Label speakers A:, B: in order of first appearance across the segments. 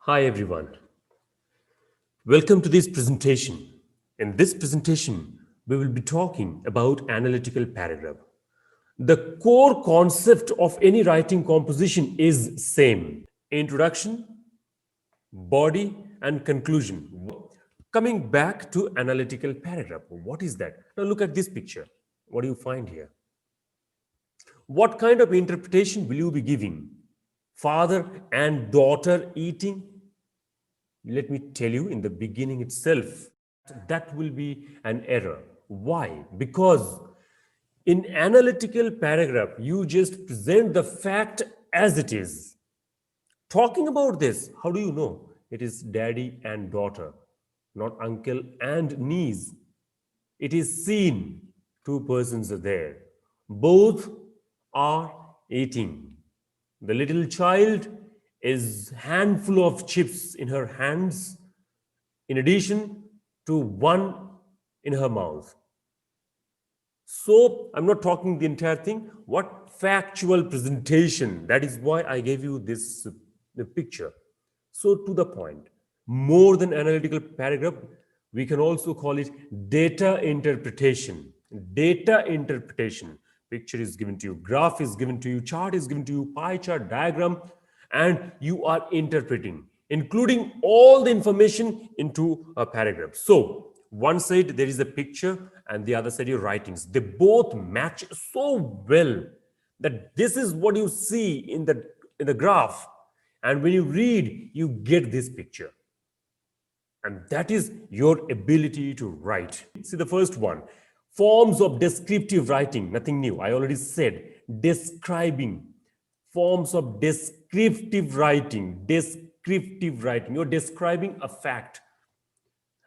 A: Hi everyone. Welcome to this presentation. In this presentation, we will be talking about analytical paragraph. The core concept of any writing composition is same. Introduction, body and conclusion. Coming back to analytical paragraph. What is that? Now look at this picture. What do you find here? What kind of interpretation will you be giving? Father and daughter eating? Let me tell you in the beginning itself, that will be an error. Why? Because in analytical paragraph, you just present the fact as it is. Talking about this, how do you know? It is daddy and daughter, not uncle and niece. It is seen. Two persons are there. Both are eating. The little child is handful of chips in her hands in addition to one in her mouth. So I'm not talking the entire thing. What factual presentation? That is why I gave you this the picture. So to the point, more than analytical paragraph, we can also call it data interpretation. Data interpretation. Picture is given to you, graph is given to you, chart is given to you, pie chart, diagram, and you are interpreting, including all the information into a paragraph. So one side there is a picture and the other side your writings. They both match so well that this is what you see in the graph, and when you read you get this picture, and that is your ability to write. See the first one, forms of descriptive writing, nothing new. I already said describing. Forms of descriptive writing. Descriptive writing, you're describing a fact.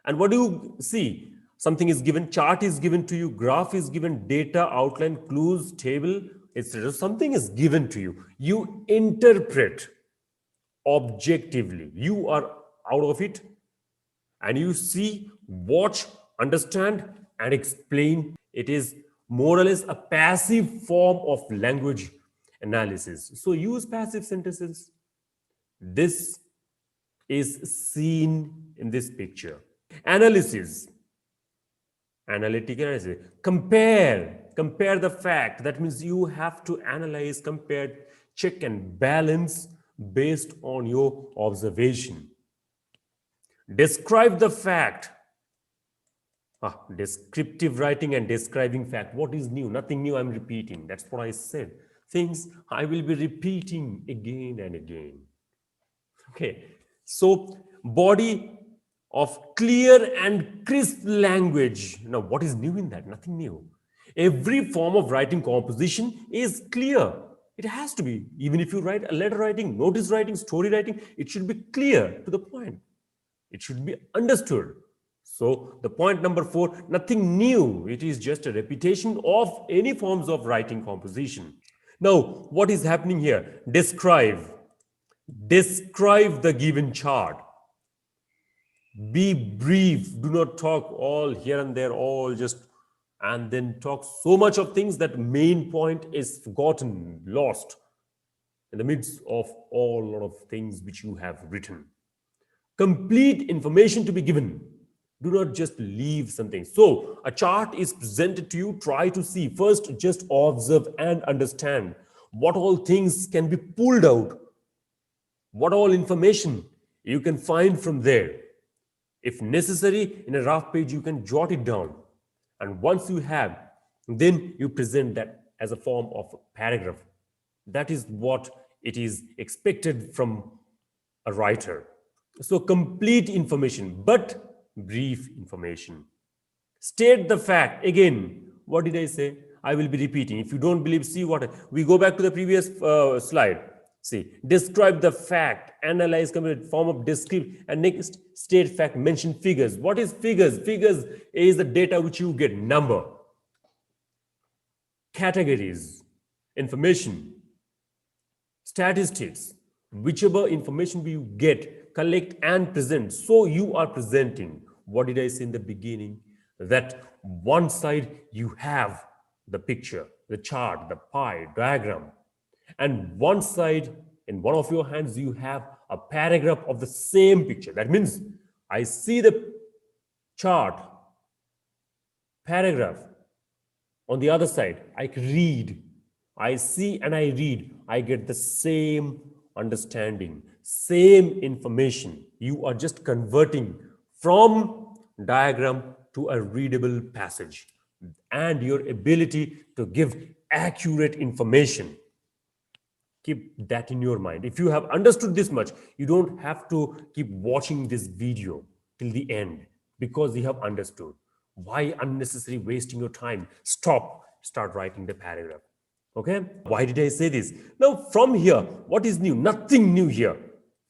A: And what do you see? Something is given, chart is given to you, graph is given, data, outline, clues, table, etc. Something is given to you. You interpret objectively. You are out of it and you see, watch, understand, and explain. It is more or less a passive form of language analysis. So use passive sentences. This is seen in this picture. Analysis. Analytical analysis. Compare the fact. That means you have to analyze, compare, check and balance based on your observation. Describe the fact. Descriptive writing and describing fact. What is new? Nothing new, I'm repeating. That's what I said. Things I will be repeating again and again. Okay, so body of clear and crisp language. Now, what is new in that? Nothing new. Every form of writing composition is clear. It has to be. Even if you write a letter writing, notice writing, story writing, it should be clear to the point. It should be understood. So the point number 4, nothing new. It is just a repetition of any forms of writing composition. Now, what is happening here? Describe. Describe the given chart. Be brief. Do not talk all here and there, all just, and then talk so much of things that main point is forgotten, lost in the midst of all lot of things which you have written. Complete information to be given. Do not just leave something. So a chart is presented to you. Try to see. First, just observe and understand what all things can be pulled out, what all information you can find from there. If necessary, in a rough page, you can jot it down. And once you have, then you present that as a form of a paragraph. That is what it is expected from a writer. So complete information, but brief information. State the fact. Again, what did I say? I will be repeating. If you don't believe, see what we go back to the previous slide. See, describe the fact, analyze, complete form of descriptive, and next state fact, mention figures. What is figures? Figures is the data which you get, number, categories, information, statistics, whichever information you get, collect and present. So you are presenting. What did I say in the beginning? That one side you have the picture, the chart, the pie, diagram, and one side In one of your hands, you have a paragraph of the same picture. That means I see the chart, paragraph. On the other side, I read. I see and I read. I get the same understanding, same information. You are just converting from diagram to a readable passage, and your ability to give accurate information. Keep that in your mind. If you have understood this much, you don't have to keep watching this video till the end because you have understood. Why unnecessary wasting your time? Stop, start writing the paragraph. Okay, why did I say this? Now from here, what is new? Nothing new here.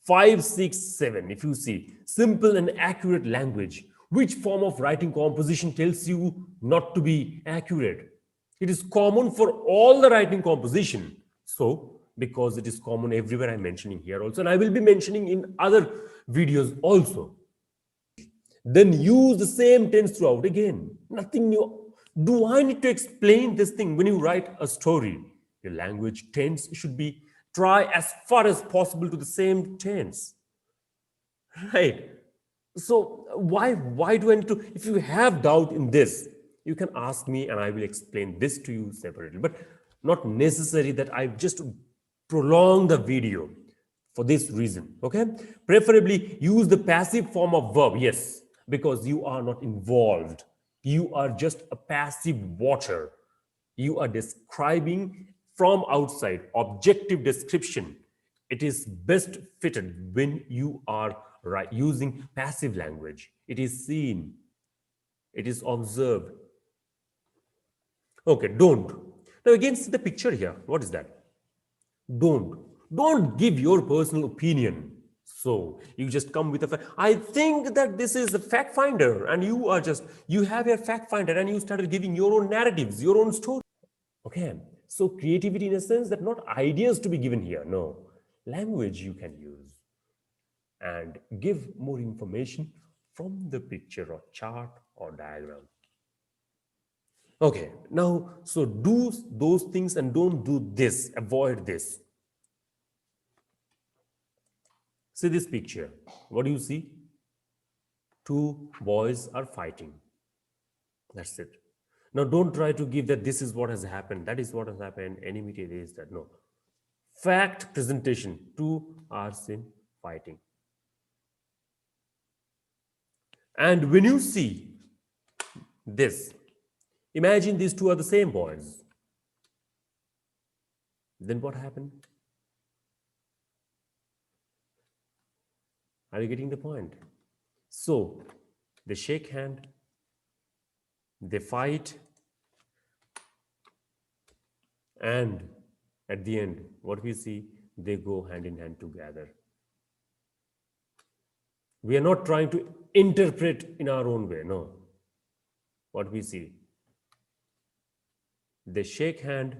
A: 5, 6, 7, if you see, simple and accurate language. Which form of writing composition tells you not to be accurate? It is common for all the writing composition. So, because it is common everywhere, I'm mentioning here also, and I will be mentioning in other videos also. Then use the same tense throughout. Again, nothing new. Do I need to explain this thing? When you write a story, your language tense should be try as far as possible to the same tense, right? So why do I need to? If you have doubt in this, you can ask me and I will explain this to you separately, but not necessary that I just prolong the video for this reason. Okay, preferably use the passive form of verb. Yes, because you are not involved, you are just a passive watcher. You are describing from outside, objective description. It is best fitted when you are using passive language. It is seen, it is observed. Okay, don't. Now again, see the picture here. What is that? Don't give your personal opinion. So you just come with a fact. I think that this is a fact finder, and you have your fact finder and you started giving your own narratives, your own story. Okay, so creativity in a sense that not ideas to be given here, no, language you can use and give more information from the picture or chart or diagram. Okay, now, so do those things and don't do this, avoid this. See this picture. What do you see? Two boys are fighting. That's it. Now, don't try to give that this is what has happened, that is what has happened, enmity is that. No. Fact presentation. Two are seen fighting. And when you see this, imagine these two are the same boys. Then what happened? Are you getting the point? So, they shake hand, they fight, and at the end, what we see, they go hand in hand together. We are not trying to interpret in our own way, no. What we see, they shake hand,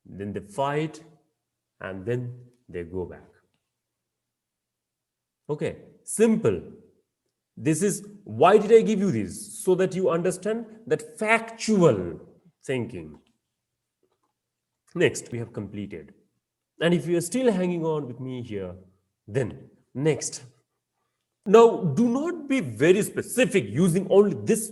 A: then they fight, and then they go back. Okay, simple. This is, why did I give you this? So that you understand that factual thinking. Next, we have completed. And if you are still hanging on with me here, then next. Now, do not be very specific using only this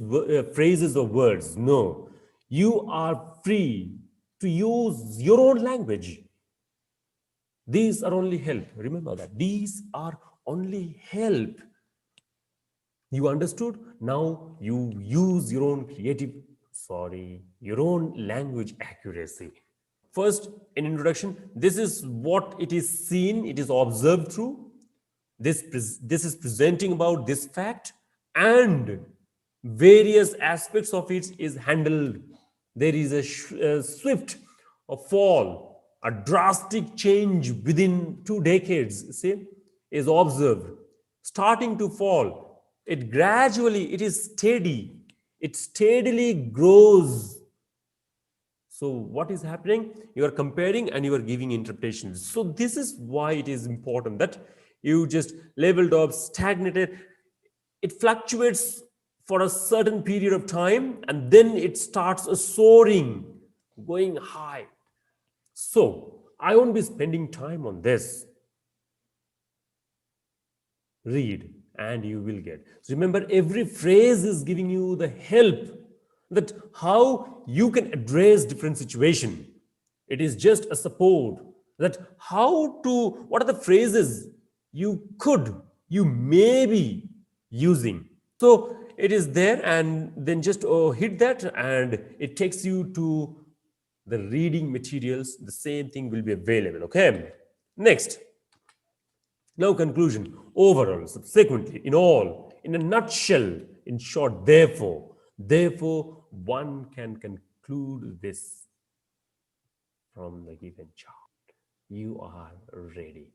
A: phrases or words. No, you are free to use your own language. These are only help. Remember that. These are only help. You understood? Now you use your own your own language accuracy. First, in introduction, this is what it is seen, it is observed through. This is presenting about this fact, and various aspects of it is handled. There is a swift fall, a drastic change within 2 decades, see, is observed, starting to fall. It gradually, it is steady, it steadily grows. So what is happening? You are comparing and you are giving interpretations. So this is why it is important that you just leveled up, stagnated. It fluctuates for a certain period of time and then it starts soaring, going high. So I won't be spending time on this. Read and you will get. So remember, every phrase is giving you the help that how you can address different situation. It is just a support that how to, what are the phrases you may be using. So it is there, and then just hit that and it takes you to the reading materials. The same thing will be available. Okay, next. Now, conclusion. Overall, subsequently, in all, in a nutshell, in short, therefore, one can conclude this from the given chart. You are ready.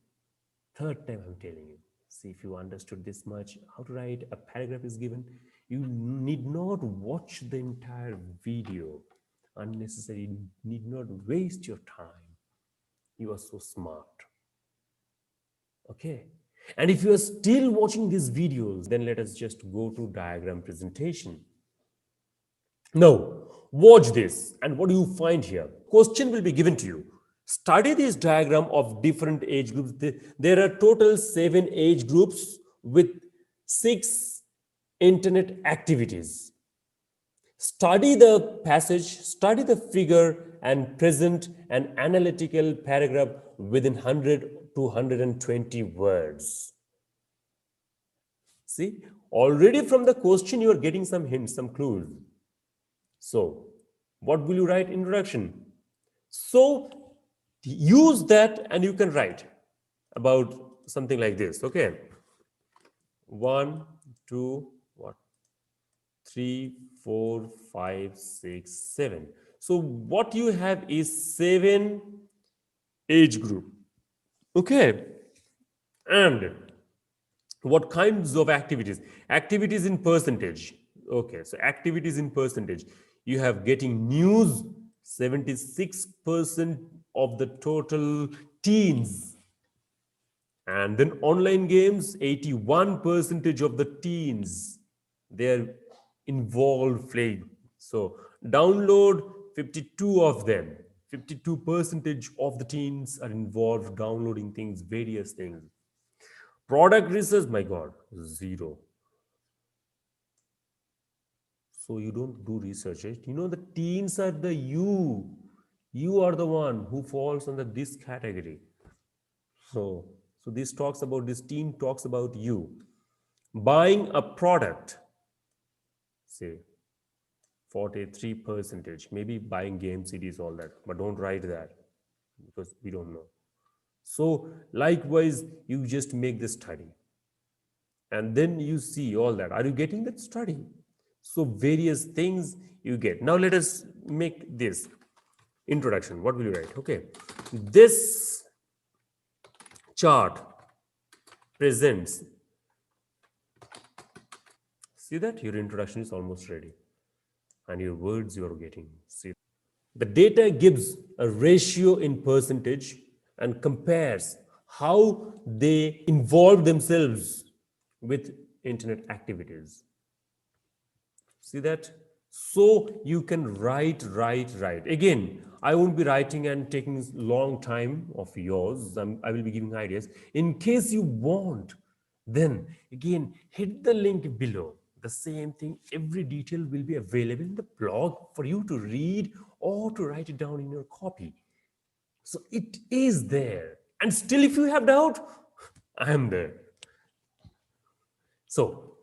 A: Third time I'm telling you. See, if you understood this much, how to write a paragraph is given. You need not watch the entire video unnecessarily. You need not waste your time. You are so smart. Okay. And if you are still watching these videos, then let us just go to diagram presentation. Now, watch this. And what do you find here? Question will be given to you. Study this diagram of different age groups. There are total 7 age groups with 6 internet activities. Study the passage, study the figure, and present an analytical paragraph within 100 to 120 words. See, already from the question you are getting some hints, some clues. So, what will you write? Introduction. So, use that and you can write about something like this. Okay. 1, 2, what? 3, 4, 5, 6, 7. So what you have is 7 age group. Okay. And what kinds of activities? Activities in percentage. Okay. So activities in percentage. You have getting news, 76% of the total teens. And then online games, 81% of the teens, they're involved playing. So download, 52 of them, 52% of the teens are involved downloading things, various things. Product research, my God, 0. So you don't do research, right? You know, the teens are the you. You are the one who falls under this category. So this talks about, this teen talks about you. Buying a product, say 43%, maybe buying game CDs, all that, but don't write that because we don't know. So likewise, you just make the study and then you see all that. Are you getting that study? So various things you get. Now let us make this introduction. What will you write? Okay, this chart presents, see that your introduction is almost ready and your words you are getting. See, the data gives a ratio in percentage and compares how they involve themselves with internet activities. See that? So you can write. Again, I won't be writing and taking long time of yours. I will be giving ideas. In case you want, then again, hit the link below. The same thing, every detail will be available in the blog for you to read or to write it down in your copy. So it is there. And still, if you have doubt, I am there. So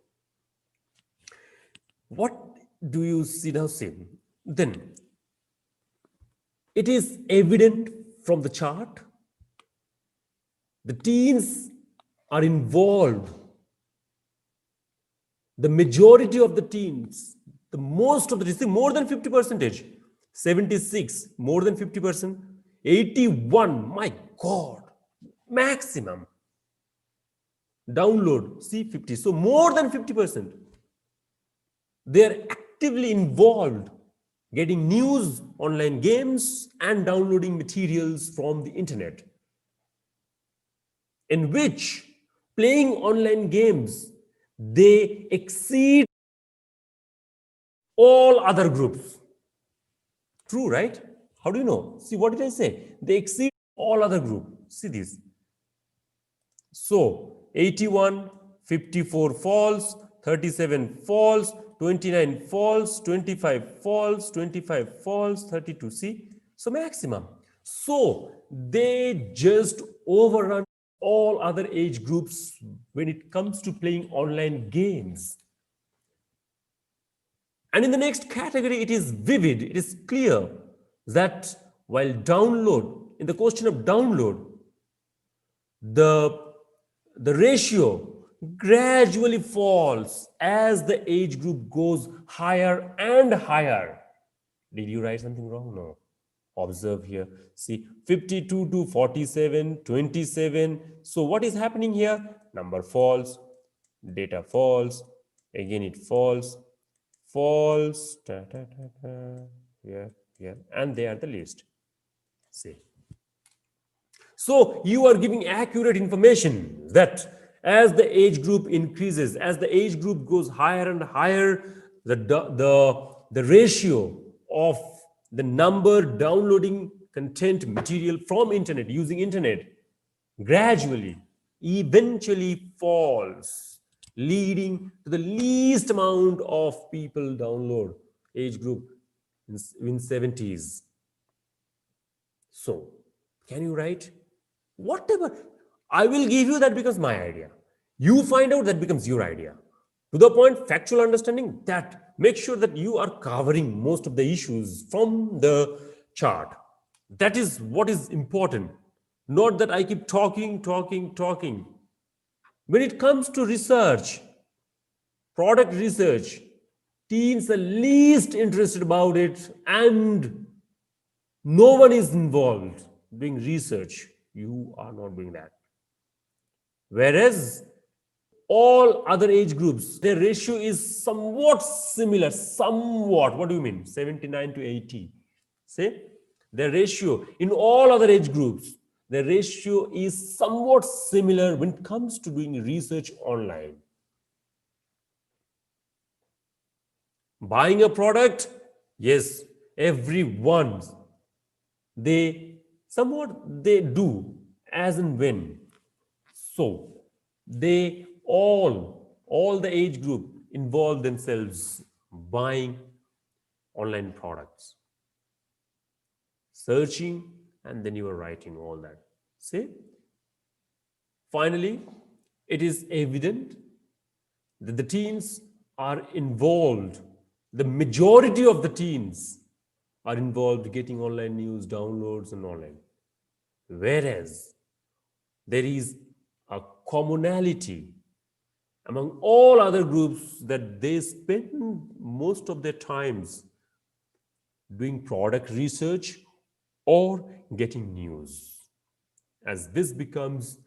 A: what do you see now? See, then it is evident from the chart the teens are involved. The majority of the teens, the most of the teens, more than 50%, 76, more than 50%, 81, my God, maximum. Download, see 50, so more than 50%. They're actively involved getting news, online games, and downloading materials from the internet, in which playing online games, they exceed all other groups. True, right? How do you know? See, what did I say? They exceed All other group, see this. So 81, 54 false, 37 false, 29 false, 25 false, 25 false, 32. See, so maximum. So they just overrun all other age groups when it comes to playing online games. And in the next category, it is vivid, it is clear that while download, in the question of download, the ratio gradually falls as the age group goes higher and higher. Did you write something wrong? No. Observe here. See, 52 to 47, 27. So what is happening here? Number falls, data falls, again it falls, false, here, here, and they are the least. See. So you are giving accurate information that as the age group increases, as the age group goes higher and higher, the ratio of the number downloading content material from internet using internet gradually, eventually falls, leading to the least amount of people download age group in 70s. So can you write? Whatever. I will give you that becomes my idea. You find out that becomes your idea. To the point, factual understanding, that make sure that you are covering most of the issues from the chart. That is what is important. Not that I keep talking. When it comes to research, product research, teens are least interested about it and no one is involved doing research. You are not doing that. Whereas all other age groups, their ratio is somewhat similar. Somewhat. What do you mean? 79 to 80. Say, their ratio in all other age groups, the ratio is somewhat similar when it comes to doing research online. Buying a product, yes, everyone, they do as and when. So they all the age group involve themselves buying online products, searching, and then you are writing all that. See, finally, it is evident that the teens are involved. The majority of the teens are involved getting online news, downloads, and online. Whereas there is a commonality among all other groups that they spend most of their times doing product research or getting news, as this becomes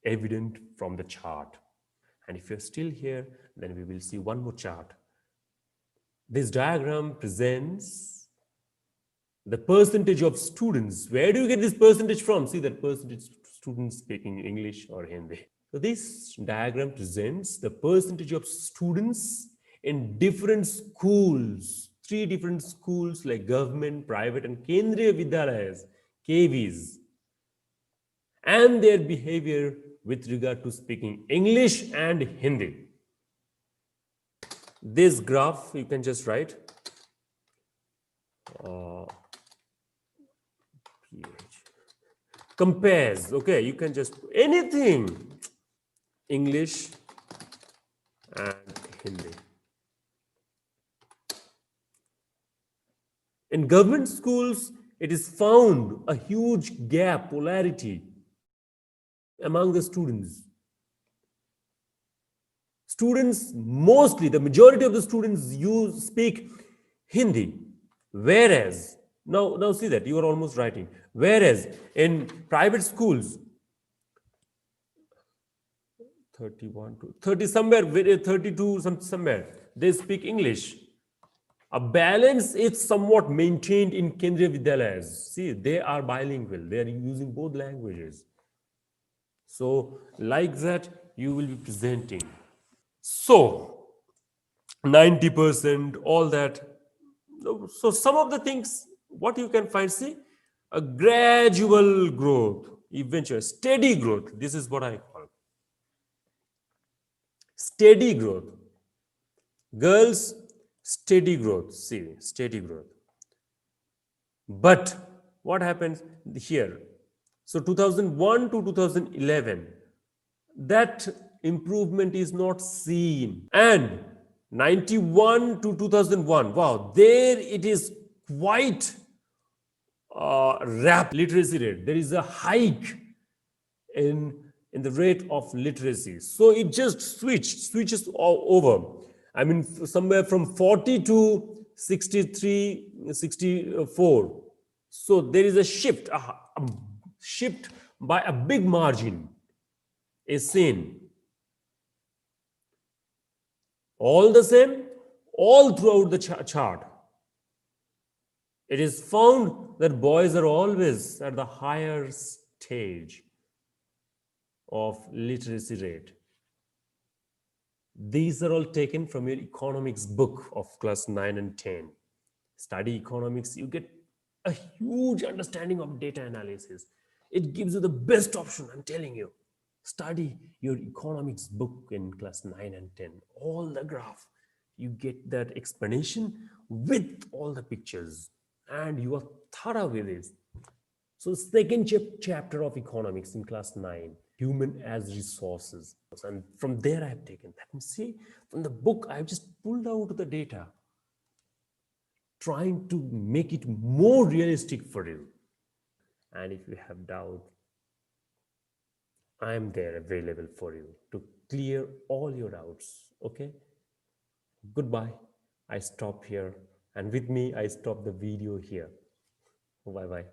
A: evident from the chart. And if you're still here, then we will see one more chart. This diagram presents the percentage of students. Where do you get this percentage from? See that percentage students speaking English or Hindi. So this diagram presents the percentage of students in different schools, 3 different schools like government, private, and Kendriya Vidyalayas, KVs, and their behavior with regard to speaking English and Hindi. This graph you can just write compares, okay, you can just anything, English and Hindi. In government schools, it is found a huge gap, polarity among the students. Students, mostly, the majority of the students speak Hindi, whereas, now see that, you are almost writing, whereas in private schools, 31 to 30 somewhere, 32 somewhere, they speak English. A balance is somewhat maintained in Kendriya Vidyalayas. See, they are bilingual, they are using both languages. So, like that, you will be presenting. So, 90%, all that. So, some of the things, what you can find, see, a gradual growth, eventually steady growth. This is what I call steady growth. Girls, steady growth. See, steady growth. But what happens here? So 2001 to 2011, that improvement is not seen. And 91 to 2001, wow, there it is quite rapid literacy rate. There is a hike in the rate of literacy. So it just switches all over. I mean, somewhere from 40 to 63, 64. So there is a shift, a shift by a big margin is seen. All the same, all throughout the chart, it is found that boys are always at the higher stage of literacy rate. These are all taken from your economics book of class 9 and 10. Study economics, you get a huge understanding of data analysis. It gives you the best option, I'm telling you. Study your economics book in class 9 and 10. All the graph. You get that explanation with all the pictures. And you are thorough with this. So second chapter of economics in class 9, human as resources. And from there I have taken that. See, from the book I have just pulled out the data, trying to make it more realistic for you. And if you have doubt, I am there available for you to clear all your doubts. Okay? Goodbye. I stop here. And with me, I stop the video here. Bye bye.